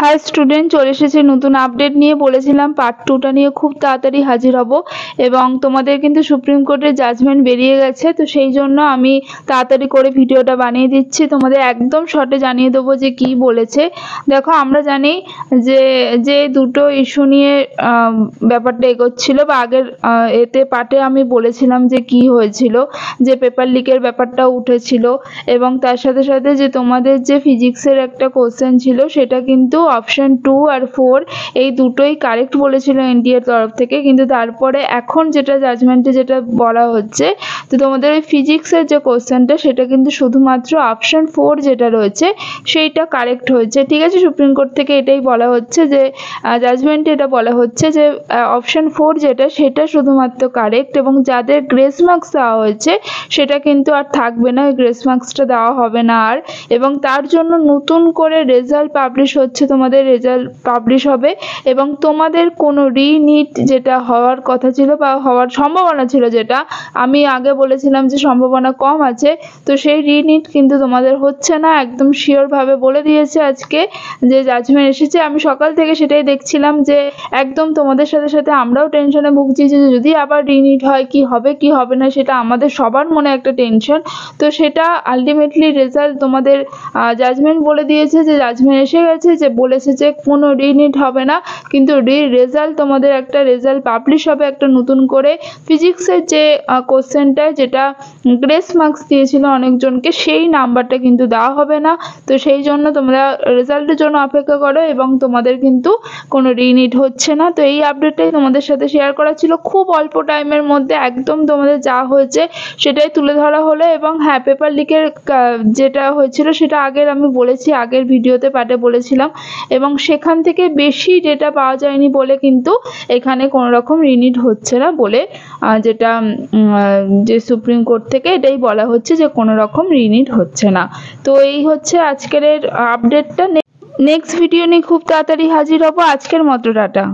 High student, চলে এসেছে নতুন আপডেট নিয়ে। বলেছিলাম পার্ট 2টা নিয়ে খুব তাড়াতাড়ি হাজির হব এবং তোমাদের কিন্তু সুপ্রিম কোর্টের জাজমেন্ট বেরিয়ে গেছে, তো সেই জন্য আমি তাড়াতাড়ি করে ভিডিওটা বানিয়ে দিচ্ছি। তোমাদের একদম শর্টে জানিয়ে দেবো যে কি বলেছে। দেখো, আমরা জানি যে যে দুটো ইস্যু নিয়ে ব্যাপারটা এগোচ্ছিল বা আগের এতে পার্টে আমি বলেছিলাম যে কি হয়েছিল, যে পেপার লিকের ব্যাপারটা উঠেছিল এবং তার সাথে সাথে যে তোমাদের যে ফিজিক্সের একটা কোশ্চেন ছিল সেটা কিন্তু অপশন 2 আর 4 এই দুটোই কারেক্ট বলেছিল এনটিএর তরফ থেকে। কিন্তু তারপরে এখন যেটা জাজমেন্টে যেটা বলা হচ্ছে, তো তোমাদের ওই ফিজিক্সের যে কোশ্চেনটা সেটা কিন্তু শুধুমাত্র অপশন 4 যেটা রয়েছে সেইটা কারেক্ট হয়েছে। ঠিক আছে, সুপ্রিম কোর্ট থেকে এটাই বলা হচ্ছে যে জাজমেন্টে এটা বলা হচ্ছে যে অপশন 4 যেটা সেটা শুধুমাত্র কারেক্ট এবং যাদের গ্রেস মার্কস দেওয়া হয়েছে সেটা কিন্তু আর থাকবে না, ওই গ্রেস মার্কসটা দেওয়া হবে না আর। এবং তার জন্য নতুন করে রেজাল্ট পাবলিশ হচ্ছে, তোমাদের রেজাল্ট পাবলিশ হবে এবং তোমাদের কোনো রিনিট যেটা হওয়ার কথা ছিল বা হওয়ার সম্ভাবনা ছিল, যেটা আমি আগে বলেছিলাম যে সম্ভাবনা কম আছে, তো সেই রিনিট কিন্তু তোমাদের হচ্ছে না, একদম শিওরভাবে বলে দিয়েছে আজকে যে জাজমেন্ট এসেছে। আমি সকাল থেকে সেটাই দেখছিলাম যে একদম তোমাদের সাথে সাথে আমরাও টেনশনে ভুগছি যে যদি আবার রিনিট হয় কি হবে কি হবে না, সেটা আমাদের সবার মনে একটা টেনশন। তো সেটা আলটিমেটলি রেজাল্ট তোমাদের জাজমেন্ট বলে দিয়েছে, যে জাজমেন্ট এসে গেছে, যে বলেছে যে কোনো রিনিট হবে না, কিন্তু রেজাল্ট তোমাদের একটা রেজাল্ট পাবলিশ হবে একটা নতুন করে। ফিজিক্সের যে কোশ্চেনটা যেটা গ্রেস মার্কস দিয়েছিল অনেকজনকে, সেই নাম্বারটা কিন্তু দেওয়া হবে না। তো সেই জন্য তোমরা রেজাল্টের জন্য অপেক্ষা করো এবং তোমাদের কিন্তু কোনো রিনিট হচ্ছে না। তো এই আপডেটটাই তোমাদের সাথে শেয়ার করা ছিল, খুব অল্প টাইমের মধ্যে একদম তোমাদের যা হয়েছে সেটাই তুলে ধরা হলো। এবং হ্যাঁ, পেপার লিকের যেটা হয়েছিল সেটা আগের আমি বলেছি, আগের ভিডিওতে পার্টে বলেছিলাম, এবং সেখান থেকে বেশি ডেটা পাওয়া যায়নি বলে কিন্তু এখানে কোনো রকম রিনিট হচ্ছে না বলে যেটা যে সুপ্রিম কোর্ট থেকে এটাই বলা হচ্ছে যে কোনো রকম রিনিট হচ্ছে না। তো এই হচ্ছে আজকের আপডেটটা। নেক্সট ভিডিও নিয়ে খুব তাড়াতাড়ি হাজির হব। আজকের মতো টাটা।